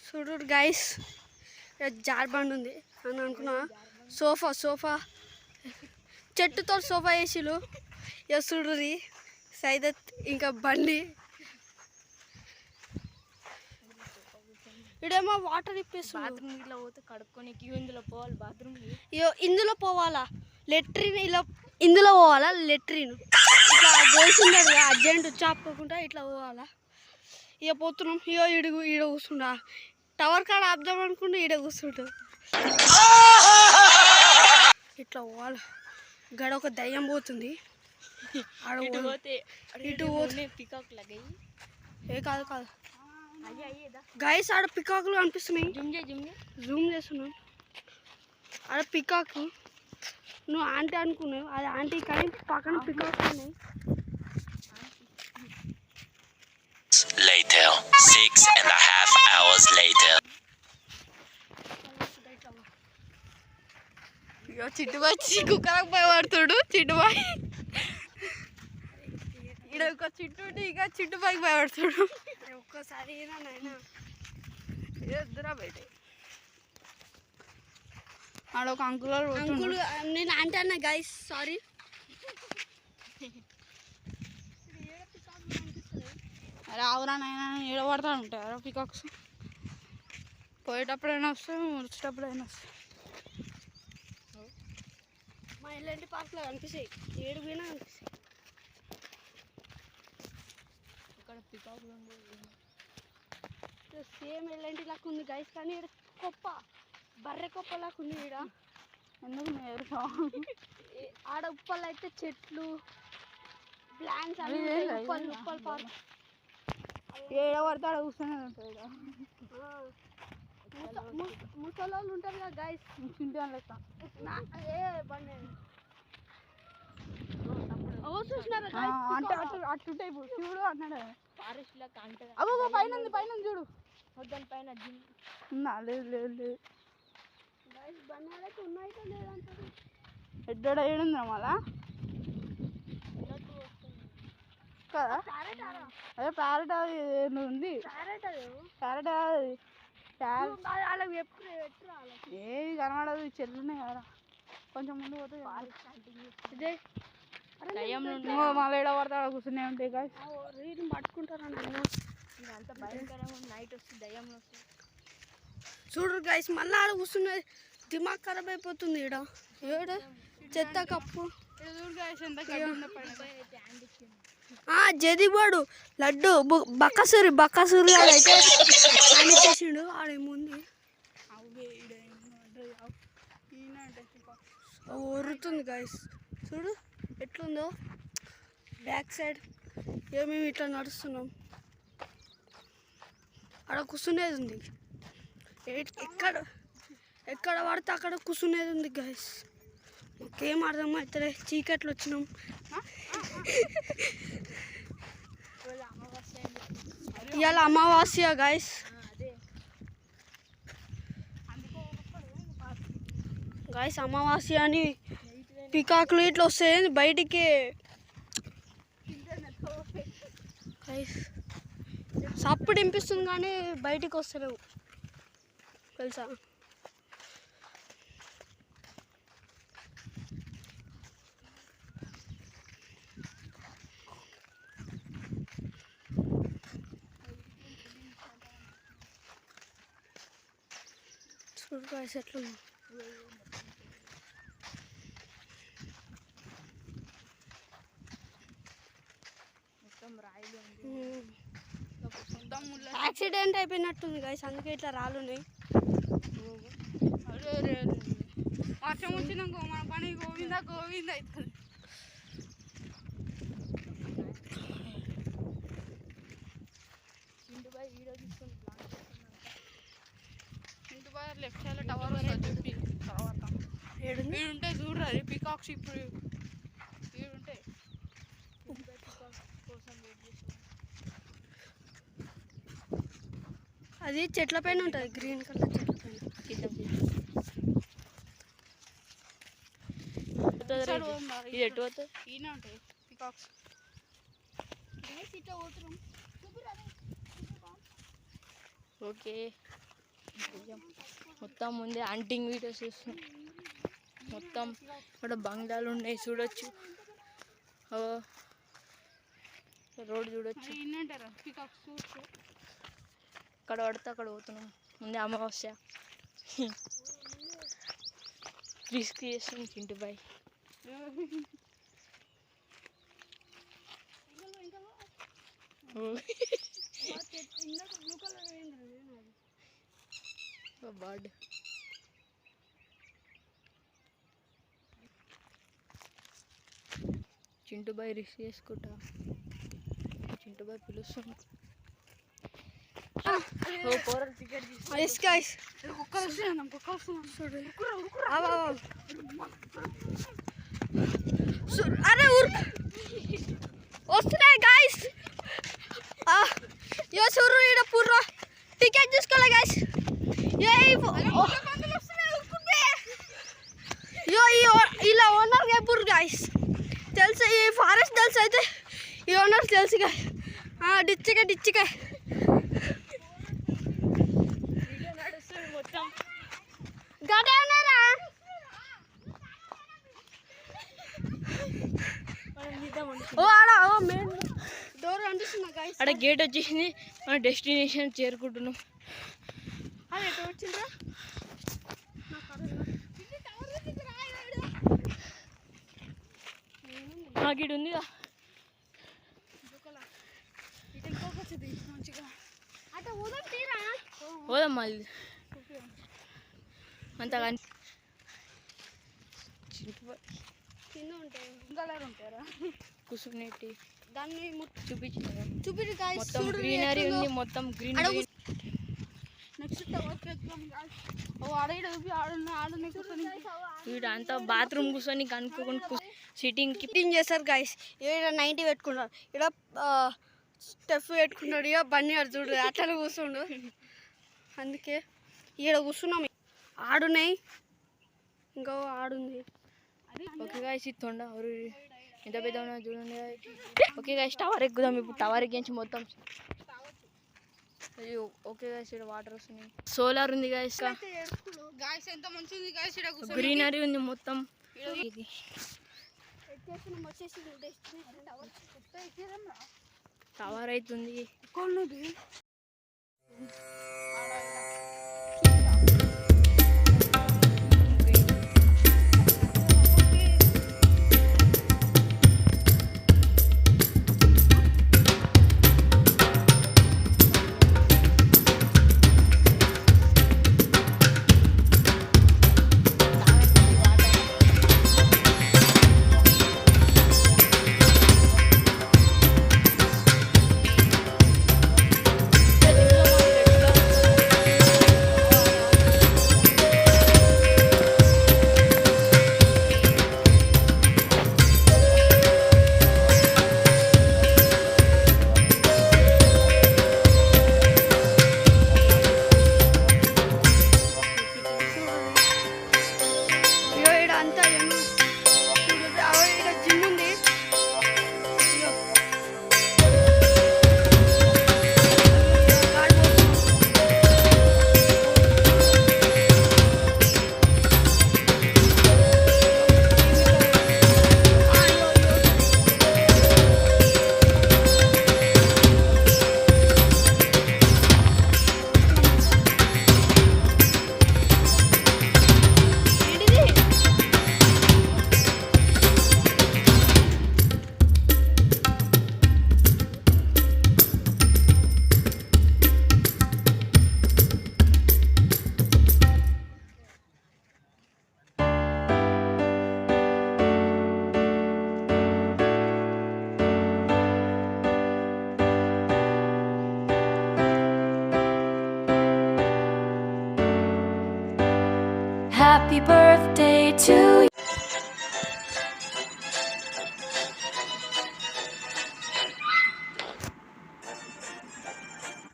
చూడు గైస్ జార్బండ్ ఉంది అని అనుకున్నా. సోఫా చెట్టుతో సోఫా వేసిలు. ఇక చూడుది సైదత్ ఇంకా బండి. ఇడేమో వాటర్ ఇప్పేస్తుంది. బాత్రూమ్ ఇట్లా పోతే కడుక్కొని ఇందులో పోవాలి. బాత్రూమ్ ఇందులో పోవాలా లెట్రిన్, ఇలా ఇందులో పోవాలా లెట్రిన్. ఇట్లా పోసిండదు అర్జెంట్ చాపుకోకుండా ఇట్లా పోవాలా. ఇక పోతున్నాం. ఈడ కూర్చుండా టవర్ కాడ ఆపుదాం అనుకుంటే ఈడ కూర్చుంటాం. ఇట్లా పోవాలి. గడ ఒక దయ్యం పోతుంది. ఇటు పోతే పికాక్ లాగా కాదు గైస్ ఆడ పికాకులు కనిపిస్తున్నాయి. జూమ్ చేస్తున్నాం. ఆడ పికాక్ నువ్వు ఆంటీ అనుకున్నావు, అది ఆంటీ కానీ పక్కన పికాక్ ఉన్నాయి. Later, 6.5 hours later. చిట్టుబాయ్ కుక్కలకు భయపడుతుడు. చిట్టుబాయ్ ఇక్కడ ఒక చిట్టు ఇక చిట్టుబాయికి భయపడుతుడు. ఒక్కసారి ఎదురా బయట ఆడొక అంకుల్ నేను అంటే అన్న గైస్ సారీ. అరే ఆవురా నాయన ఏడబడతాడు ఉంటాయి పికాక్స్. పోయేటప్పుడైనా వస్తాయి, వచ్చేటప్పుడైనా వస్తాయి. మా ఇలాంటి పార్క్లో కనిపిస్తాయి, ఏడు పోయినా కనిపిస్తాయి. ఇక్కడ పికాక్లు సేమ్ ఎలాంటి లాగా ఉంది గైస్, కానీ ఇక్కడ కొప్ప బర్రె కొప్ప లాగా ఉంది. ఇక్కడ ఎందుకు నేరు ఆడ ఉప్పలు అయితే చెట్లు ప్లాంట్స్ అవి ఉప్పల్ పార్క్. ఏడ పడితే ఆడ కూర్చొని ఉంటుంది. ముసలోళ్ళు ఉంటారు కదా గైస్, చింటి లెక్క. అంటే అటు టైపు చూడు అన్నాడు. ఫారెస్ట్ లెక్క అంటే అబ్బో పైన చూడు. దాని పైన ఉందా? లేదు బండి ఉన్నాయి లేదంటారు. ఎడ్డ ఏడుందా మళ్ళా కదా? అదే ప్యారెట్ అది ఉంది. ప్యారెట్ ఏది కనబడదు. చెట్లున్నాయి కదా కొంచెం ముందు పోతే ఇదే మళ్ళీ ఏడ పడతా కూర్చునే ఉంటాయి కదా. వీటిని పట్టుకుంటారా అంత భయంకరంగా నైట్ వస్తుంది, దయ్యం వస్తుంది. చూడు గైస్ మళ్ళీ ఆడ కూర్చున్నది. దిమాగ్ ఖరాబ్ అయిపోతుంది. ఈడ ఏడ చెత్త కప్పు జదివాడు లడ్డు బక్కసూరి అయితే చేసిండు. ఆడేముంది ఒరుతుంది గైస్. చూడు ఎట్లుందో బ్యాక్ సైడ్. మేము ఇట్లా నడుస్తున్నాం. అక్కడ కూర్చునేది ఉంది. ఎక్కడ పడితే అక్కడ కూర్చునేది ఉంది గైస్. మాకేం అర్థమవుతుంది. చీకట్లు వచ్చినాం. ఇవాళ అమావాస్య గైస్. గైస్ అమావాస్య అని పికాకులు ఇట్లా వస్తాయి బయటికి. గైస్ సప్పుడు వినిపిస్తుంది కానీ బయటికి వస్తలేవు తెలుసా. చూడు గైస్ ఎట్లుంది. యాక్సిడెంట్ అయిపోయినట్టుంది గైస్, అందుకే ఇట్లా రాళ్ళు ఉన్నాయి. వర్షం వచ్చినాక మన పని గోవిందా అవుతుంది. లెఫ్ట్ సైడ్ టవర్ వస్తుంది. తర్వాత వీడుంటే చూడరా పికాక్స్. ఇప్పుడు వీడుంటాయి. అది చెట్ల పైన ఉంటుంది, గ్రీన్ కలర్ చెట్ల పైన. ఇది ఎటు పోతుంది? ఈయన ఉంటాయి పికాక్స్. ఓకే మొత్తం ముందే హంటింగ్ వీడియోస్ చూస్తున్నాం. మొత్తం ఇక్కడ బంగ్లాలు ఉన్నాయి చూడొచ్చు. రోడ్ చూడొచ్చు. అక్కడ పడితే అక్కడ పోతున్నాం. ముందే అమావాస్య రిస్క్ చేస్తుంది Chintu boy. Bird Chintu boy risk చేసుకుంటా. చింటు బాయ్ పిలుస్తుంది. కూరలు టికెట్ అరే వస్తున్నాయి గాయస్. యో సూర్యు ఈడ పూర్వ టికెట్ తీసుకోలే గాయస్. యో ఇలా ఓనర్ ఎప్పుడు గాయస్ తెలుసు. ఈ ఫారెస్ట్ తెలుసు అయితే ఈ ఓనర్ తెలుసు గాయ. డిచ్చిగా గడేనారా మెయిన్ డోర్ కనిపిస్తుందా గాయస్? అక్కడ గేట్ వచ్చేసింది. మన డెస్టినేషన్ చేరుకుంటున్నాం. వచ్చిండ్రా నాకు ఇటు ఉంది. పోదాం మళ్ళీ అంతా కానీ కూర్చునేటి దాన్ని చూపించిన మొత్తం గ్రీనరీ ఉంది. మొత్తం గ్రీనరీ. వీడు అంతా బాత్రూమ్ కూర్చొని కనుక్కొని సిట్టింగ్ చేస్తారు గాయస్. ఇక్కడ 90 పెట్టుకున్నారు. ఇక్కడ స్టెప్ పెట్టుకున్నాడు. ఇక బండి చూడు అట్లా కూర్చుండు. అందుకే ఇక్కడ కూర్చున్నాం. ఆడున్నాయి ఇంకా ఆడుంది. ఓకే గాయస్ ఇది తొండ ఎంత పెద్ద ఉన్నా చూడండి. ఓకే గాయస్ టవర్ ఎక్కుదాం. ఇప్పుడు టవర్ ఎక్కించి మొత్తం. ఓకే గాయస్ ఇక్కడ వాటర్ వస్తుంది. సోలార్ ఉంది గాయస్. గ్రీనరీ ఉంది మొత్తం. టవర్ అవుతుంది. Happy birthday to you.